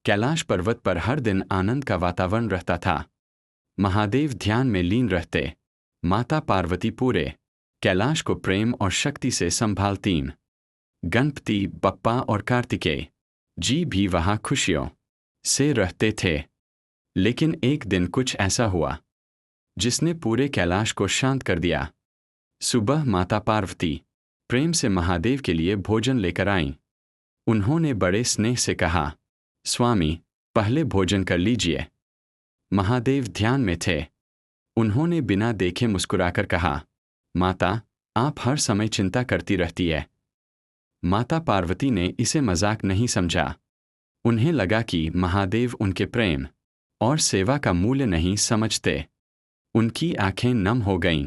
कैलाश पर्वत पर हर दिन आनंद का वातावरण रहता था। महादेव ध्यान में लीन रहते। माता पार्वती पूरे कैलाश को प्रेम और शक्ति से संभालतीं। गणपति बप्पा और कार्तिकेय जी भी वहां खुशियों से रहते थे। लेकिन एक दिन कुछ ऐसा हुआ जिसने पूरे कैलाश को शांत कर दिया। सुबह माता पार्वती प्रेम से महादेव के लिए भोजन लेकर आईं। उन्होंने बड़े स्नेह से कहा, स्वामी, पहले भोजन कर लीजिए। महादेव ध्यान में थे। उन्होंने बिना देखे मुस्कुराकर कहा, माता, आप हर समय चिंता करती रहती है। माता पार्वती ने इसे मजाक नहीं समझा। उन्हें लगा कि महादेव उनके प्रेम और सेवा का मूल्य नहीं समझते। उनकी आंखें नम हो गईं।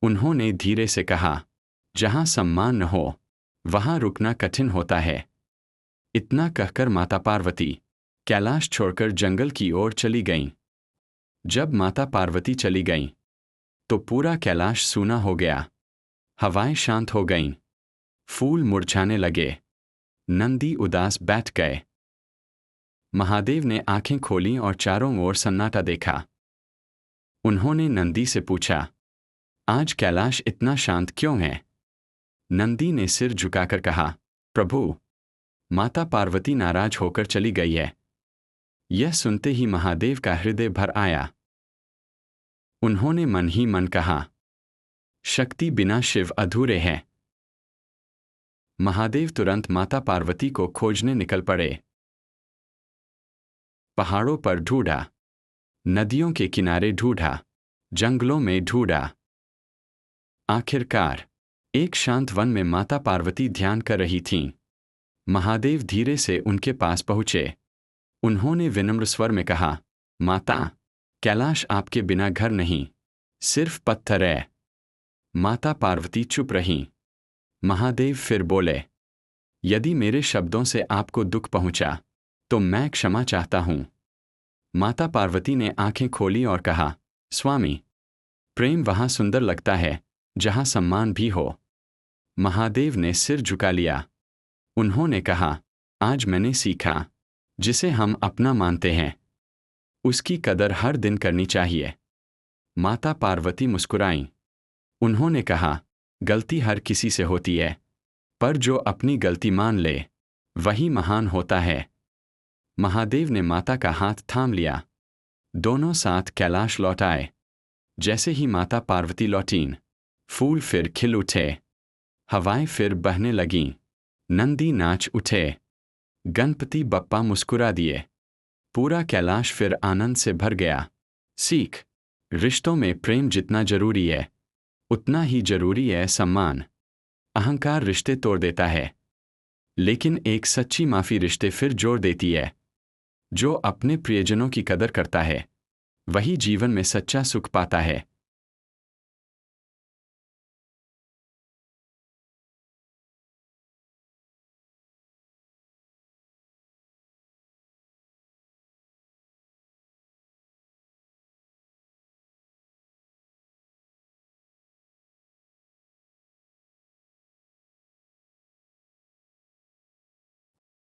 उन्होंने धीरे से कहा, जहां सम्मान न हो वहां रुकना कठिन होता है। इतना कहकर माता पार्वती कैलाश छोड़कर जंगल की ओर चली गईं। जब माता पार्वती चली गईं तो पूरा कैलाश सूना हो गया। हवाएं शांत हो गईं। फूल मुरझाने लगे। नंदी उदास बैठ गए। महादेव ने आंखें खोलीं और चारों ओर सन्नाटा देखा। उन्होंने नंदी से पूछा, आज कैलाश इतना शांत क्यों है? नंदी ने सिर झुकाकर कहा, प्रभु, माता पार्वती नाराज होकर चली गई है। यह सुनते ही महादेव का हृदय भर आया। उन्होंने मन ही मन कहा, शक्ति बिना शिव अधूरे हैं। महादेव तुरंत माता पार्वती को खोजने निकल पड़े। पहाड़ों पर ढूंढा, नदियों के किनारे ढूंढा, जंगलों में ढूंढा। आखिरकार एक शांत वन में माता पार्वती ध्यान कर रही थीं। महादेव धीरे से उनके पास पहुंचे। उन्होंने विनम्र स्वर में कहा, माता, कैलाश आपके बिना घर नहीं, सिर्फ पत्थर है। माता पार्वती चुप रहीं। महादेव फिर बोले, यदि मेरे शब्दों से आपको दुख पहुंचा तो मैं क्षमा चाहता हूं। माता पार्वती ने आंखें खोली और कहा, स्वामी, प्रेम वहां सुंदर लगता है जहां सम्मान भी हो। महादेव ने सिर झुका लिया। उन्होंने कहा, आज मैंने सीखा, जिसे हम अपना मानते हैं उसकी कदर हर दिन करनी चाहिए। माता पार्वती मुस्कुराईं। उन्होंने कहा, गलती हर किसी से होती है, पर जो अपनी गलती मान ले वही महान होता है। महादेव ने माता का हाथ थाम लिया। दोनों साथ कैलाश लौट आए। जैसे ही माता पार्वती लौटीं, फूल फिर खिल उठे। हवाएं फिर बहने लगीं। नंदी नाच उठे। गणपति बप्पा मुस्कुरा दिए। पूरा कैलाश फिर आनंद से भर गया। सीख, रिश्तों में प्रेम जितना जरूरी है उतना ही जरूरी है सम्मान। अहंकार रिश्ते तोड़ देता है, लेकिन एक सच्ची माफी रिश्ते फिर जोड़ देती है। जो अपने प्रियजनों की कदर करता है वही जीवन में सच्चा सुख पाता है।